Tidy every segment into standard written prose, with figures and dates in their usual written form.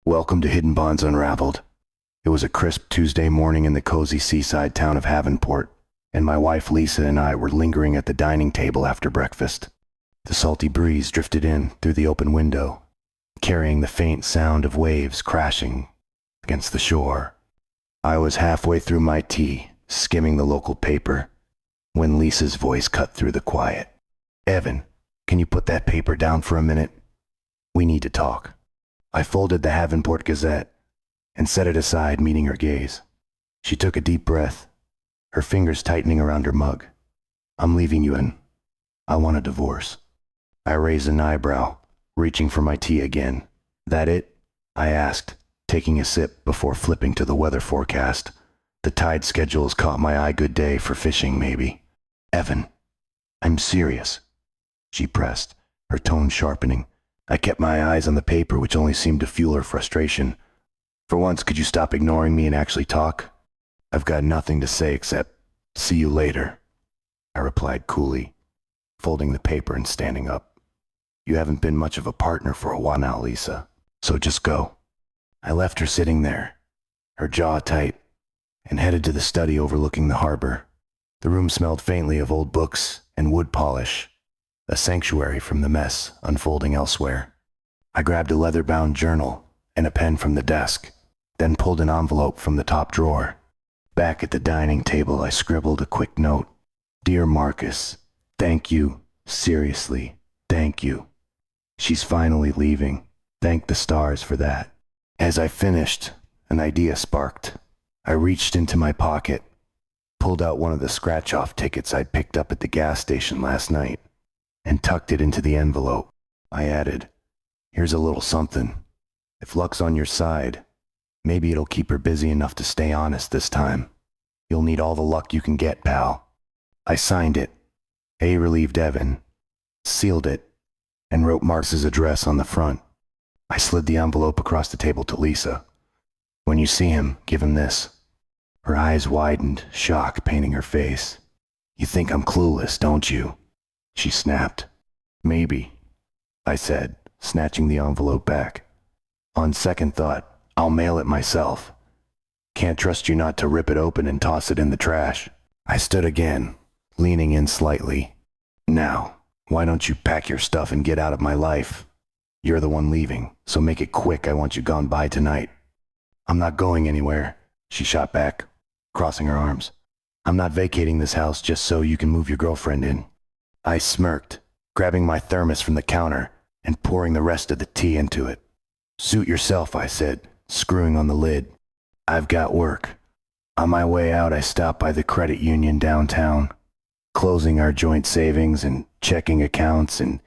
Welcome to Hidden Bonds Unraveled. It was a crisp Tuesday morning in the cozy seaside town of Havenport, and my wife Lisa and I were lingering at the dining table after breakfast. The salty breeze drifted in through the open window, carrying the faint sound of waves crashing against the shore. I was halfway through my tea, skimming the local paper, when Lisa's voice cut through the quiet. "Evan, can you put that paper down for a minute? We need to talk." I folded the Havenport Gazette and set it aside, meeting her gaze. She took a deep breath, her fingers tightening around her mug. "I'm leaving you, and I want a divorce." I raised an eyebrow, reaching for my tea again. "That it?" I asked, taking a sip before flipping to the weather forecast. The tide schedules caught my eye. Good day for fishing, maybe. "Evan, I'm serious," she pressed, her tone sharpening. I kept my eyes on the paper, which only seemed to fuel her frustration. "For once, could you stop ignoring me and actually talk? I've got nothing to say except, 'See you later,'" I replied coolly, folding the paper and standing up. "You haven't been much of a partner for a while now, Lisa, so just go." I left her sitting there, her jaw tight, and headed to the study overlooking the harbor. The room smelled faintly of old books and wood polish, a sanctuary from the mess unfolding elsewhere. I grabbed a leather-bound journal and a pen from the desk, then pulled an envelope from the top drawer. Back at the dining table, I scribbled a quick note. "Dear Marcus, thank you, seriously, thank you. She's finally leaving. Thank the stars for that." As I finished, an idea sparked. I reached into my pocket, pulled out one of the scratch-off tickets I'd picked up at the gas station last night, and tucked it into the envelope. I added, "Here's a little something. If luck's on your side, maybe it'll keep her busy enough to stay honest this time. You'll need all the luck you can get, pal." I signed it, A. Relieved Evan, sealed it, and wrote Marcus's address on the front. I slid the envelope across the table to Lisa. "When you see him, give him this." Her eyes widened, shock painting her face. "You think I'm clueless, don't you?" she snapped. "Maybe," I said, snatching the envelope back. "On second thought, I'll mail it myself. Can't trust you not to rip it open and toss it in the trash." I stood again, leaning in slightly. "Now, why don't you pack your stuff and get out of my life? You're the one leaving, so make it quick. I want you gone by tonight." "I'm not going anywhere," she shot back, crossing her arms. "I'm not vacating this house just so you can move your girlfriend in." I smirked, grabbing my thermos from the counter and pouring the rest of the tea into it. "Suit yourself," I said, screwing on the lid. "I've got work." On my way out, I stopped by the credit union downtown, closing our joint savings and checking accounts and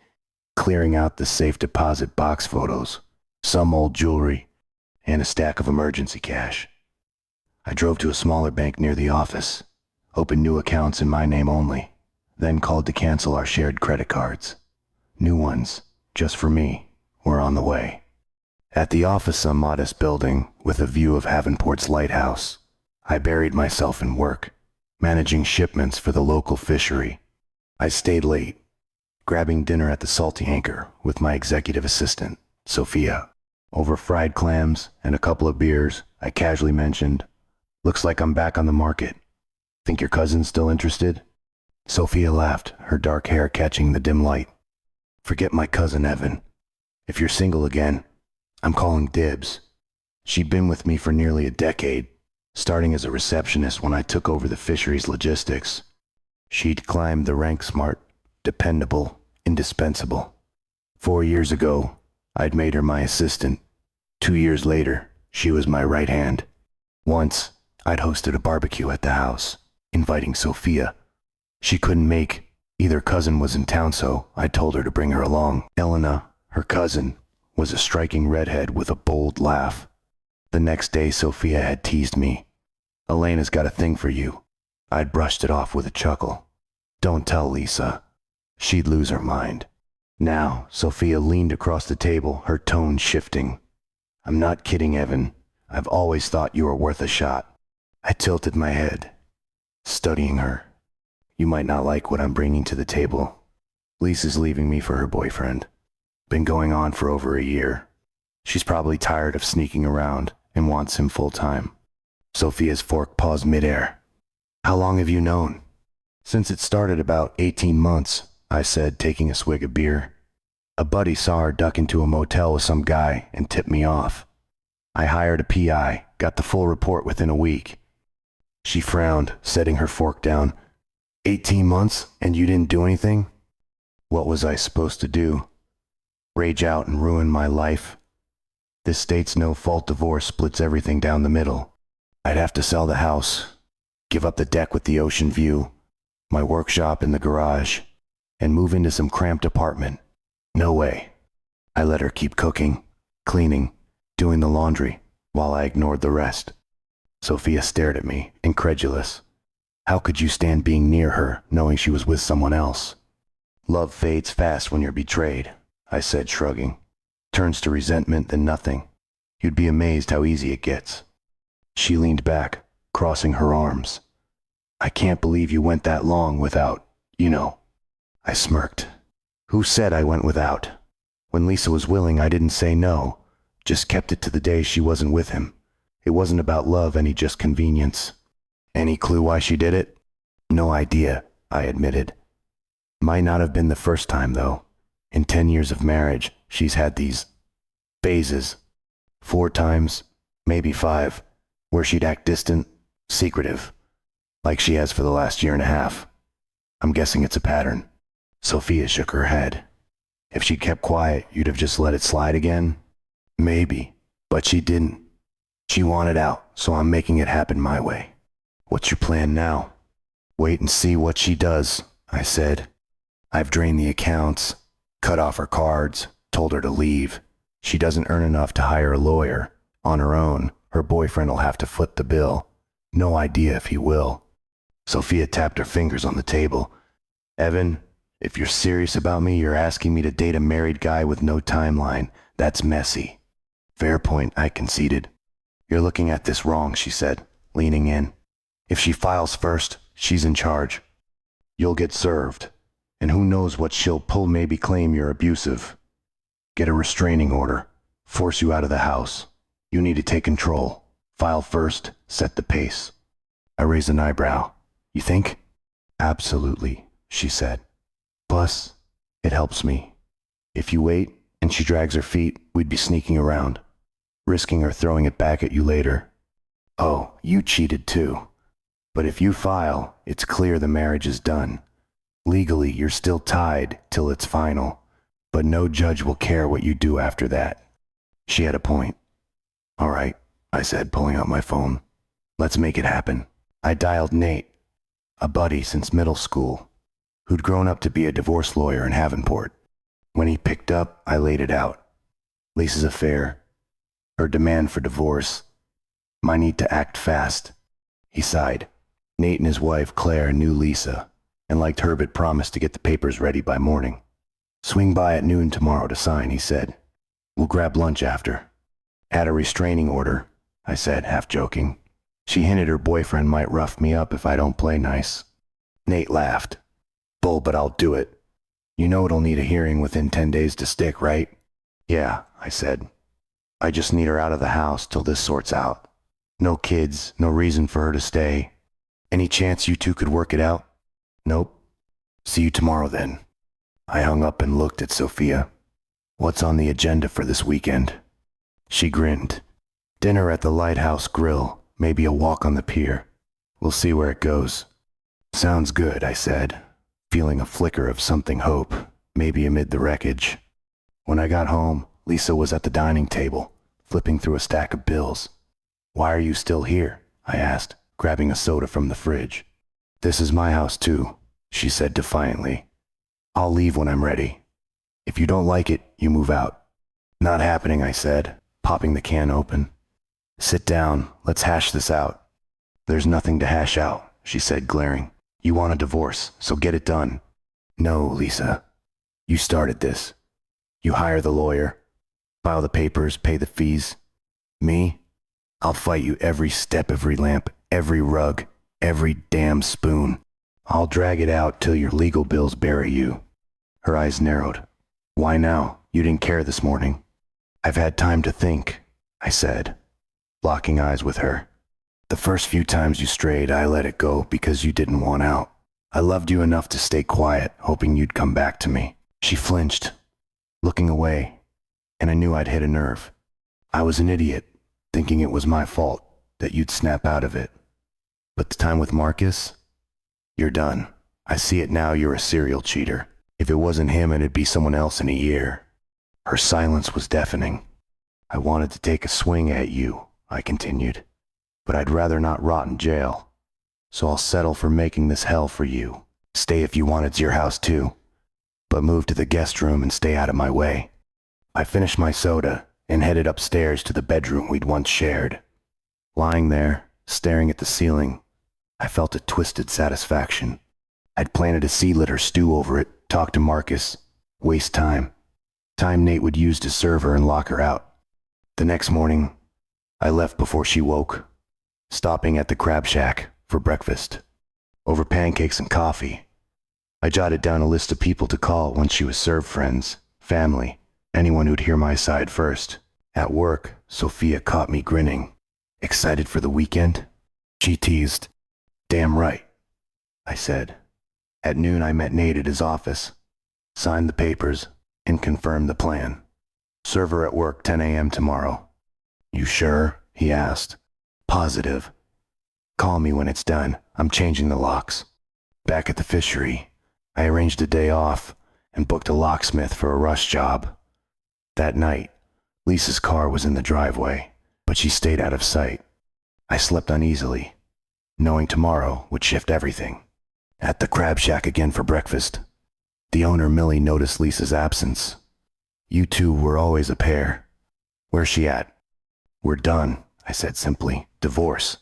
clearing out the safe deposit box photos, some old jewelry, and a stack of emergency cash. I drove to a smaller bank near the office, opened new accounts in my name only, then called to cancel our shared credit cards. New ones, just for me, were on the way. At the office, a modest building with a view of Havenport's lighthouse, I buried myself in work, managing shipments for the local fishery. I stayed late, grabbing dinner at the Salty Anchor with my executive assistant, Sophia. Over fried clams and a couple of beers, I casually mentioned, "Looks like I'm back on the market. Think your cousin's still interested?" Sophia laughed, her dark hair catching the dim light. "Forget my cousin, Evan. If you're single again, I'm calling dibs. She'd been with me for nearly a decade, starting as a receptionist when I took over the fisheries logistics. She'd climbed the ranks smart, dependable, indispensable. 4 years ago, I'd made her my assistant. 2 years later, she was my right hand. Once, I'd hosted a barbecue at the house, inviting Sophia. She couldn't make. Either cousin was in town, so I told her to bring her along. Elena, her cousin, was a striking redhead with a bold laugh. The next day, Sophia had teased me. "Elena's got a thing for you." I'd brushed it off with a chuckle. "Don't tell Lisa. She'd lose her mind." Now, Sophia leaned across the table, her tone shifting. "I'm not kidding, Evan. I've always thought you were worth a shot." I tilted my head, studying her. "You might not like what I'm bringing to the table. Lisa's leaving me for her boyfriend. Been going on for over a year. She's probably tired of sneaking around and wants him full time. Sophia's fork paused midair. How long have you known? Since it started about 18 months, I said, taking a swig of beer. A buddy saw her duck into a motel with some guy and tipped me off. I hired a PI, got the full report within a week. She frowned, setting her fork down. 18 months and you didn't do anything? What was I supposed to do? Rage out and ruin my life? This state's no-fault divorce splits everything down the middle. I'd have to sell the house, give up the deck with the ocean view, my workshop in the garage, and move into some cramped apartment. No way. I let her keep cooking, cleaning, doing the laundry, while I ignored the rest. Sophia stared at me, incredulous. How could you stand being near her, knowing she was with someone else? Love fades fast when you're betrayed, I said, shrugging. Turns to resentment, then nothing. You'd be amazed how easy it gets. She leaned back, crossing her arms. I can't believe you went that long without, I smirked. Who said I went without? When Lisa was willing, I didn't say no, just kept it to the day she wasn't with him. It wasn't about love, any just convenience. Any clue why she did it? No idea, I admitted. Might not have been the first time, though. In 10 years of marriage, she's had these phases. 4 times, maybe 5, where she'd act distant, secretive, like she has for the last year and a half. I'm guessing it's a pattern. Sophia shook her head. If she'd kept quiet, you'd have just let it slide again? Maybe, but she didn't. She wanted out, so I'm making it happen my way. What's your plan now? Wait and see what she does, I said. I've drained the accounts, cut off her cards, told her to leave. She doesn't earn enough to hire a lawyer. On her own, her boyfriend will have to foot the bill. No idea if he will. Sophia tapped her fingers on the table. Evan, if you're serious about me, you're asking me to date a married guy with no timeline. That's messy. Fair point, I conceded. You're looking at this wrong, she said, leaning in. If she files first, she's in charge. You'll get served. And who knows what she'll pull, maybe claim you're abusive. Get a restraining order. Force you out of the house. You need to take control. File first, set the pace. I raised an eyebrow. You think? Absolutely, she said. Plus, it helps me. If you wait and she drags her feet, we'd be sneaking around, risking her throwing it back at you later. Oh, you cheated too. But if you file, it's clear the marriage is done. Legally, you're still tied till it's final, but no judge will care what you do after that. She had a point. All right, I said, pulling out my phone. Let's make it happen. I dialed Nate, a buddy since middle school, who'd grown up to be a divorce lawyer in Havenport. When he picked up, I laid it out. Lisa's affair, her demand for divorce, my need to act fast. He sighed. Nate and his wife, Claire, knew Lisa, and like Herbert promised to get the papers ready by morning. Swing by at noon tomorrow to sign, he said. We'll grab lunch after. Add a restraining order, I said, half joking. She hinted her boyfriend might rough me up if I don't play nice. Nate laughed. Bull, but I'll do it. You know it'll need a hearing within 10 days to stick, right? Yeah, I said. I just need her out of the house till this sorts out. No kids, no reason for her to stay. Any chance you two could work it out? Nope. See you tomorrow then. I hung up and looked at Sophia. What's on the agenda for this weekend? She grinned. Dinner at the Lighthouse Grill, maybe a walk on the pier. We'll see where it goes. Sounds good, I said, feeling a flicker of something hope, maybe amid the wreckage. When I got home, Lisa was at the dining table, flipping through a stack of bills. Why are you still here? I asked, grabbing a soda from the fridge. This is my house too, she said defiantly. I'll leave when I'm ready. If you don't like it, you move out. Not happening, I said, popping the can open. Sit down, let's hash this out. There's nothing to hash out, she said, glaring. You want a divorce, so get it done. No, Lisa. You started this. You hire the lawyer, file the papers, pay the fees. Me? I'll fight you every step, every lamp, every rug, every damn spoon. I'll drag it out till your legal bills bury you. Her eyes narrowed. Why now? You didn't care this morning. I've had time to think, I said, locking eyes with her. The first few times you strayed, I let it go because you didn't want out. I loved you enough to stay quiet, hoping you'd come back to me. She flinched, looking away, and I knew I'd hit a nerve. I was an idiot, thinking it was my fault that you'd snap out of it. But the time with Marcus? You're done. I see it now, you're a serial cheater. If it wasn't him, it'd be someone else in a year. Her silence was deafening. I wanted to take a swing at you, I continued, but I'd rather not rot in jail. So I'll settle for making this hell for you. Stay if you want, it's your house too. But move to the guest room and stay out of my way. I finished my soda and headed upstairs to the bedroom we'd once shared. Lying there, staring at the ceiling, I felt a twisted satisfaction. I'd planted a seed, let her stew over it, talk to Marcus, waste time. Time Nate would use to serve her and lock her out. The next morning, I left before she woke, stopping at the Crab Shack for breakfast. Over pancakes and coffee, I jotted down a list of people to call once she was served: friends, family, anyone who'd hear my side first. At work, Sophia caught me grinning. Excited for the weekend? She teased. Damn right, I said. At noon, I met Nate at his office, signed the papers, and confirmed the plan. Serve her at work 10 a.m. tomorrow. You sure? He asked. Positive. Call me when it's done. I'm changing the locks. Back at the fishery, I arranged a day off and booked a locksmith for a rush job. That night, Lisa's car was in the driveway, but she stayed out of sight. I slept uneasily, knowing tomorrow would shift everything. At the Crab Shack again for breakfast, the owner Millie noticed Lisa's absence. You two were always a pair. Where's she at? We're done, I said simply. Divorce.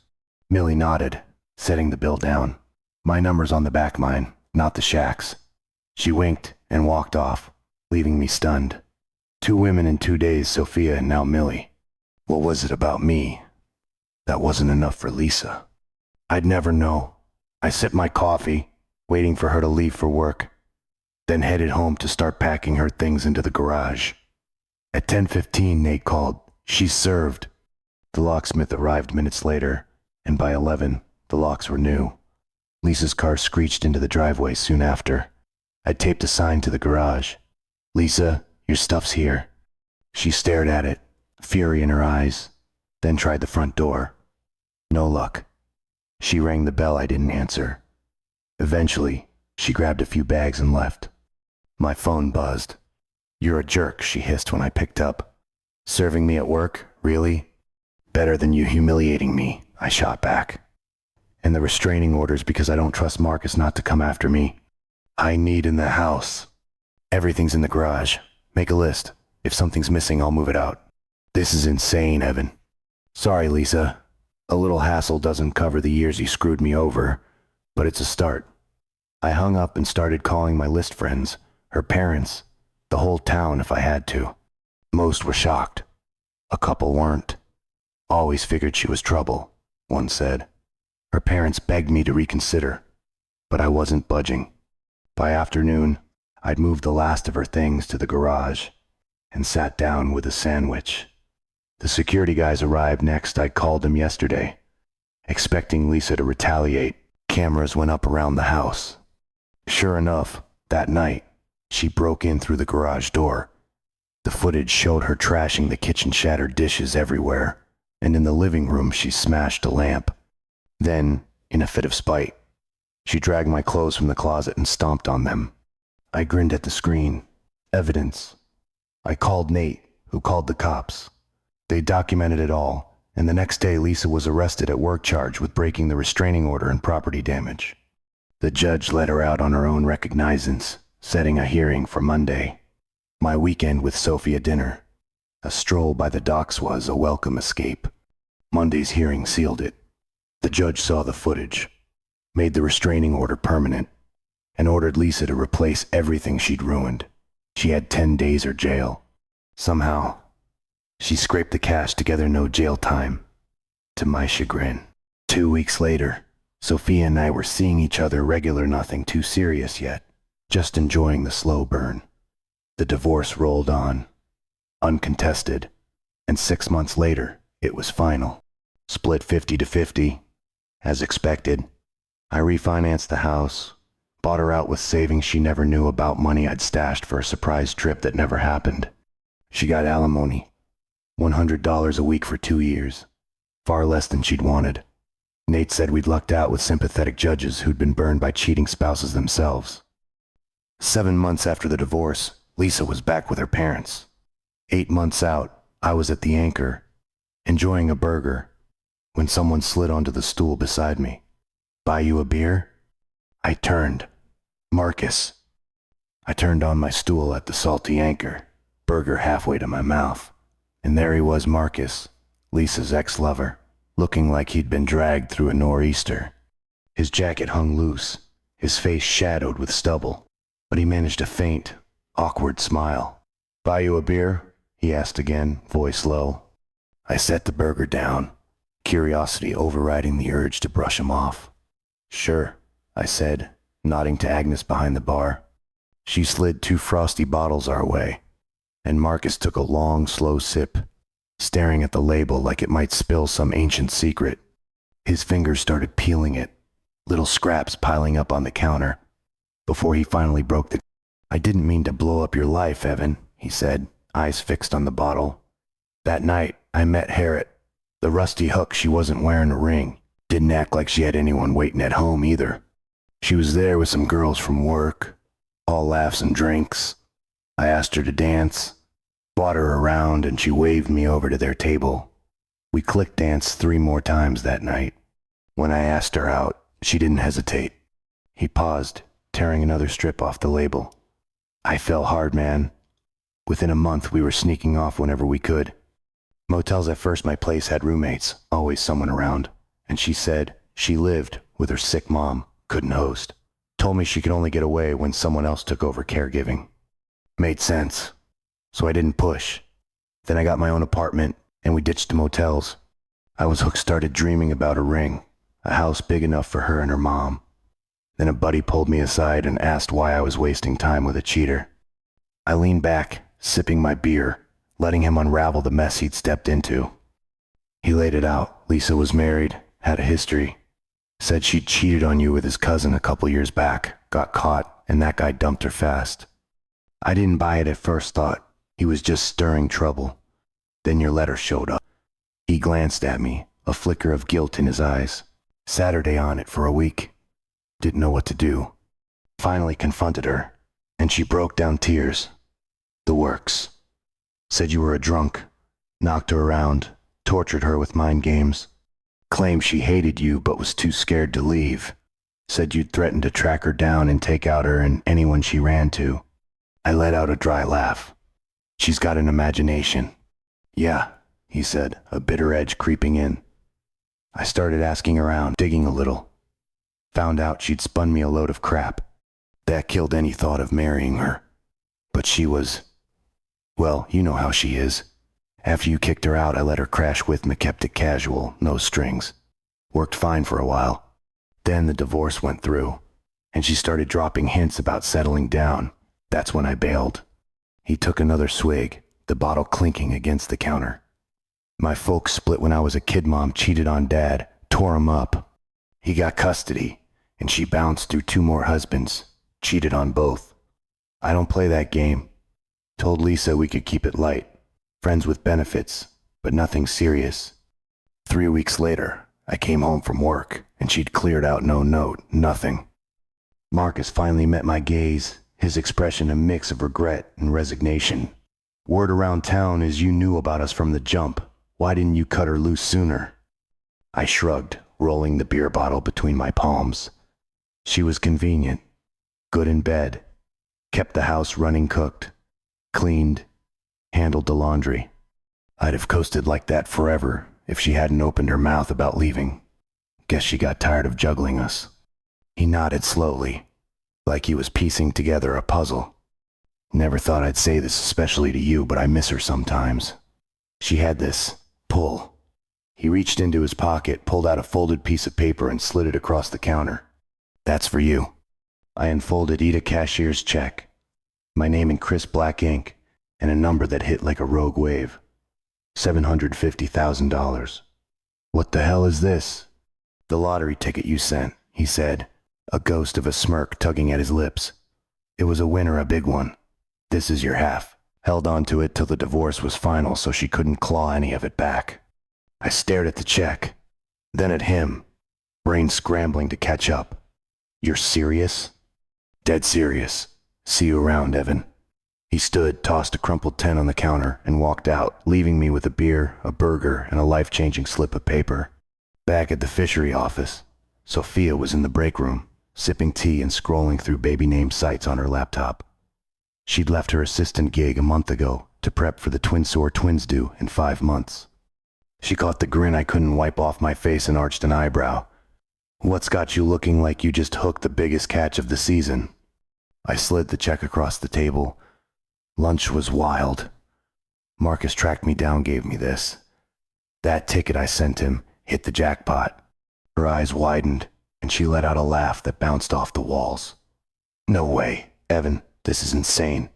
Millie nodded, setting the bill down. My number's on the back mine, not the shack's. She winked and walked off, leaving me stunned. 2 women in 2 days, Sophia and now Millie. What was it about me that wasn't enough for Lisa? I'd never know. I sipped my coffee, waiting for her to leave for work, then headed home to start packing her things into the garage. At 10:15, Nate called. She's served. The locksmith arrived minutes later, and by 11, the locks were new. Lisa's car screeched into the driveway soon after. I taped a sign to the garage. Lisa, your stuff's here. She stared at it, fury in her eyes, then tried the front door. No luck. She rang the bell, I didn't answer. Eventually, she grabbed a few bags and left. My phone buzzed. You're a jerk, she hissed when I picked up. Serving me at work, really? Better than you humiliating me, I shot back. And the restraining orders because I don't trust Marcus not to come after me. I need in the house. Everything's in the garage. Make a list. If something's missing, I'll move it out. This is insane, Evan. Sorry, Lisa. A little hassle doesn't cover the years you screwed me over, but it's a start. I hung up and started calling my list friends, her parents, the whole town if I had to. Most were shocked. A couple weren't. Always figured she was trouble, one said. Her parents begged me to reconsider, but I wasn't budging. By afternoon, I'd moved the last of her things to the garage and sat down with a sandwich. The security guys arrived next. I called them yesterday, expecting Lisa to retaliate. Cameras went up around the house. Sure enough, that night, she broke in through the garage door. The footage showed her trashing the kitchen, shattered dishes everywhere, and in the living room she smashed a lamp. Then, in a fit of spite, she dragged my clothes from the closet and stomped on them. I grinned at the screen. Evidence. I called Nate, who called the cops. They documented it all, and the next day Lisa was arrested at work, charged with breaking the restraining order and property damage. The judge let her out on her own recognizance, setting a hearing for Monday. My weekend with Sophie at dinner. A stroll by the docks was a welcome escape. Monday's hearing sealed it. The judge saw the footage, made the restraining order permanent, and ordered Lisa to replace everything she'd ruined. She had 10 days or jail. Somehow, she scraped the cash together, no jail time, to my chagrin. 2 weeks later, Sophia and I were seeing each other regular, nothing too serious yet, just enjoying the slow burn. The divorce rolled on. uncontested. And 6 months later, it was final. Split 50-50, as expected. I refinanced the house, bought her out with savings she never knew about, money I'd stashed for a surprise trip that never happened. She got alimony, $100 a week for 2 years, far less than she'd wanted. Nate said we'd lucked out with sympathetic judges who'd been burned by cheating spouses themselves. 7 months after the divorce, Lisa was back with her parents. 8 months out, I was at the Anchor, enjoying a burger, when someone slid onto the stool beside me. "Buy you a beer?" I turned. "Marcus." I turned on my stool at the salty Anchor, burger halfway to my mouth. And there he was, Marcus, Lisa's ex-lover, looking like he'd been dragged through a nor'easter. His jacket hung loose, his face shadowed with stubble, but he managed a faint, awkward smile. "Buy you a beer?" he asked again, voice low. I set the burger down, curiosity overriding the urge to brush him off. "Sure," I said, nodding to Agnes behind the bar. She slid 2 frosty bottles our way, and Marcus took a long, slow sip, staring at the label like it might spill some ancient secret. His fingers started peeling it, little scraps piling up on the counter, before he finally broke the... "I didn't mean to blow up your life, Evan," he said, eyes fixed on the bottle. "That night, I met Harriet. The rusty hook, she wasn't wearing a ring. Didn't act like she had anyone waiting at home either. She was there with some girls from work, all laughs and drinks. I asked her to dance, brought her around, and she waved me over to their table. We click danced 3 more times that night. When I asked her out, she didn't hesitate." He paused, tearing another strip off the label. "I fell hard, man. Within a month, we were sneaking off whenever we could. Motels at first, my place had roommates, always someone around. And she said she lived with her sick mom, couldn't host. Told me she could only get away when someone else took over caregiving. Made sense. So I didn't push. Then I got my own apartment, and we ditched the motels. I was hooked, started dreaming about a ring, a house big enough for her and her mom. Then a buddy pulled me aside and asked why I was wasting time with a cheater. I leaned back, sipping my beer, letting him unravel the mess he'd stepped into. He laid it out. Lisa was married, had a history. Said she'd cheated on you with his cousin a couple years back, got caught, and that guy dumped her fast. I didn't buy it at first, thought he was just stirring trouble. Then your letter showed up." He glanced at me, a flicker of guilt in his eyes. "Saturday on it for a week. Didn't know what to do. Finally confronted her, and she broke down tears. The works. Said you were a drunk, knocked her around, tortured her with mind games. Claimed she hated you but was too scared to leave. Said you'd threatened to track her down and take out her and anyone she ran to." I let out a dry laugh. "She's got an imagination." "Yeah," he said, a bitter edge creeping in. I started asking around, digging a little. Found out she'd spun me a load of crap. That killed any thought of marrying her. But she was... well, you know how she is. After you kicked her out, I let her crash with me, kept it casual, no strings. Worked fine for a while. Then the divorce went through, and she started dropping hints about settling down. That's when I bailed. He took another swig, the bottle clinking against the counter. "My folks split when I was a kid. Mom cheated on Dad, tore him up. He got custody, and she bounced through 2 more husbands, cheated on both. I don't play that game. Told Lisa we could keep it light. Friends with benefits, but nothing serious. 3 weeks later, I came home from work, and she'd cleared out no note, nothing." Marcus finally met my gaze, his expression a mix of regret and resignation. "Word around town is you knew about us from the jump. Why didn't you cut her loose sooner?" I shrugged, rolling the beer bottle between my palms. She was convenient, good in bed, kept the house running, cooked, cleaned, handled the laundry. I'd have coasted like that forever if she hadn't opened her mouth about leaving. Guess she got tired of juggling us. He nodded slowly, like he was piecing together a puzzle. "Never thought I'd say this especially to you, but I miss her sometimes. She had this pull." He reached into his pocket, pulled out a folded piece of paper and slid it across the counter. "That's for you." I unfolded Ida Cashier's check. My name in crisp black ink, and a number that hit like a rogue wave. $750,000. What the hell is this? The lottery ticket you sent, he said, a ghost of a smirk tugging at his lips. It was a winner, a big one. This is your half. Held on to it till the divorce was final so she couldn't claw any of it back. I stared at the check, then at him, brain scrambling to catch up. You're serious? Dead serious. See you around, Evan. He stood, tossed a crumpled 10 on the counter, and walked out, leaving me with a beer, a burger, and a life-changing slip of paper. Back at the fishery office, Sophia was in the break room, sipping tea and scrolling through baby-name sites on her laptop. She'd left her assistant gig a month ago to prep for the twin-sore twins due in 5 months. She caught the grin I couldn't wipe off my face and arched an eyebrow. What's got you looking like you just hooked the biggest catch of the season? I slid the check across the table. Lunch was wild. Marcus tracked me down, gave me this. That ticket I sent him hit the jackpot. Her eyes widened, and she let out a laugh that bounced off the walls. No way, Evan, this is insane.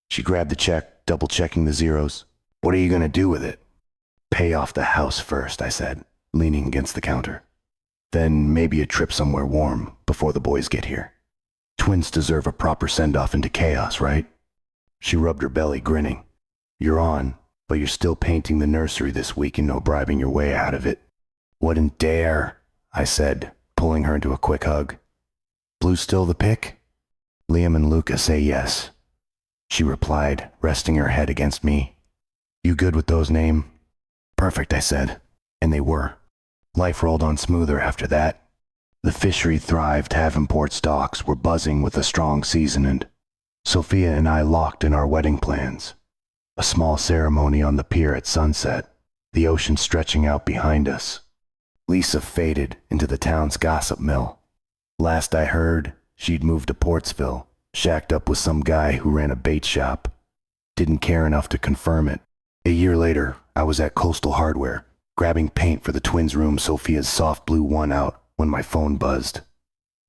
She grabbed the check, double-checking the zeros. What are you going to do with it? Pay off the house first, I said, leaning against the counter. Then maybe a trip somewhere warm before the boys get here. Twins deserve a proper send-off into chaos, right? She rubbed her belly, grinning. You're on, but you're still painting the nursery this week and no bribing your way out of it. Wouldn't dare, I said, pulling her into a quick hug. Blue still the pick? Liam and Luca say yes. She replied, resting her head against me. You good with those names? Perfect, I said, and they were. Life rolled on smoother after that. The fishery thrived, Havenport stocks were buzzing with a strong season, and Sophia and I locked in our wedding plans. A small ceremony on the pier at sunset, the ocean stretching out behind us. Lisa faded into the town's gossip mill. Last I heard, she'd moved to Portsville, shacked up with some guy who ran a bait shop. Didn't care enough to confirm it. A year later, I was at Coastal Hardware, grabbing paint for the twins' room Sophia's soft blue won out when my phone buzzed.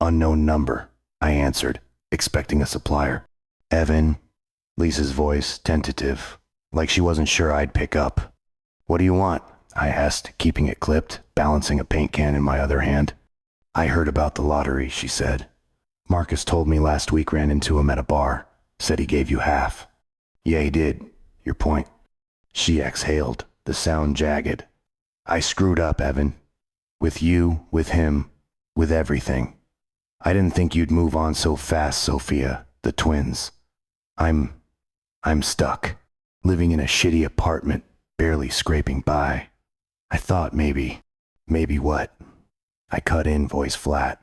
Unknown number, I answered, expecting a supplier. Evan, Lisa's voice, tentative, like she wasn't sure I'd pick up. What do you want? I asked, keeping it clipped, balancing a paint can in my other hand. I heard about the lottery, she said. Marcus told me last week ran into him at a bar, said he gave you half. Yeah, he did. Your point. She exhaled, the sound jagged. I screwed up, Evan. With you, with him, with everything. I didn't think you'd move on so fast, Sophia, the twins. I'm stuck, living in a shitty apartment, barely scraping by. I thought maybe what? I cut in, voice flat.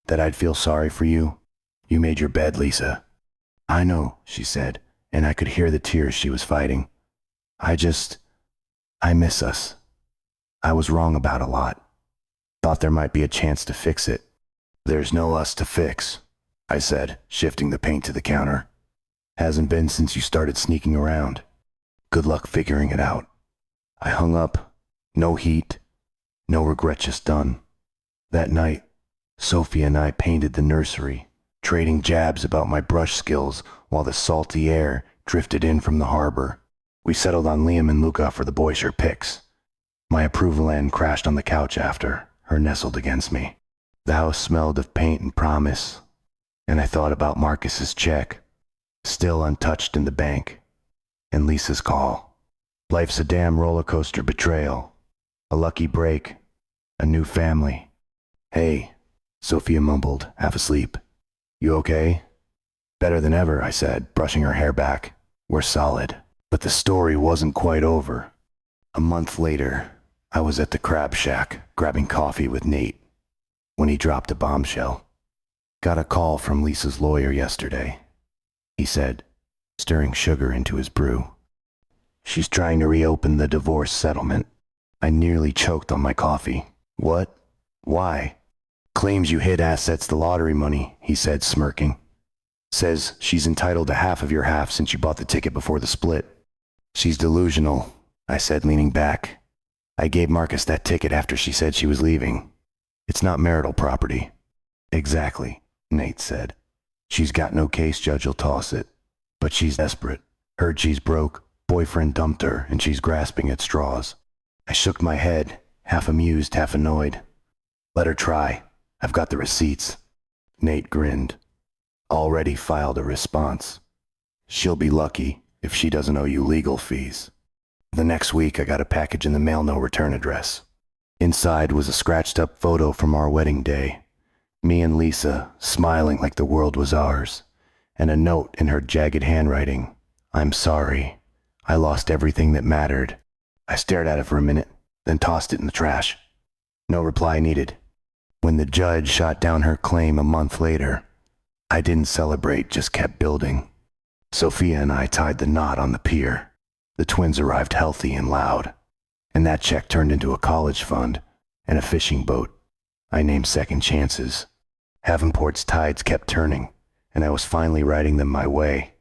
That I'd feel sorry for you? You made your bed, Lisa. I know, she said, and I could hear the tears she was fighting. I miss us. I was wrong about a lot. Thought there might be a chance to fix it. There's no us to fix, I said, shifting the paint to the counter. Hasn't been since you started sneaking around. Good luck figuring it out. I hung up. No heat. No regret, just done. That night, Sophie and I painted the nursery, trading jabs about my brush skills while the salty air drifted in from the harbor. We settled on Liam and Luca for the boys' picks. My approval end crashed on the couch after, her nestled against me. The house smelled of paint and promise, and I thought about Marcus's check, still untouched in the bank, and Lisa's call. Life's a damn roller coaster, betrayal. A lucky break. A new family. Hey, Sophia mumbled, half asleep. You okay? Better than ever, I said, brushing her hair back. We're solid. But the story wasn't quite over. A month later, I was at the Crab Shack, grabbing coffee with Nate, when he dropped a bombshell. Got a call from Lisa's lawyer yesterday, he said, stirring sugar into his brew. She's trying to reopen the divorce settlement. I nearly choked on my coffee. What? Why? Claims you hid assets to lottery money, he said, smirking. Says she's entitled to half of your half since you bought the ticket before the split. She's delusional, I said, leaning back. I gave Marcus that ticket after she said she was leaving. It's not marital property. Exactly, Nate said. She's got no case, judge will toss it. But she's desperate. Heard she's broke, boyfriend dumped her, and she's grasping at straws. I shook my head, half amused, half annoyed. Let her try. I've got the receipts. Nate grinned. Already filed a response. She'll be lucky if she doesn't owe you legal fees. The next week, I got a package in the mail, no return address. Inside was a scratched up photo from our wedding day. Me and Lisa, smiling like the world was ours, and a note in her jagged handwriting. I'm sorry. I lost everything that mattered. I stared at it for a minute, then tossed it in the trash. No reply needed. When the judge shot down her claim a month later, I didn't celebrate, just kept building. Sophia and I tied the knot on the pier. The twins arrived healthy and loud, and that check turned into a college fund and a fishing boat I named Second Chances. Havenport's tides kept turning, and I was finally riding them my way.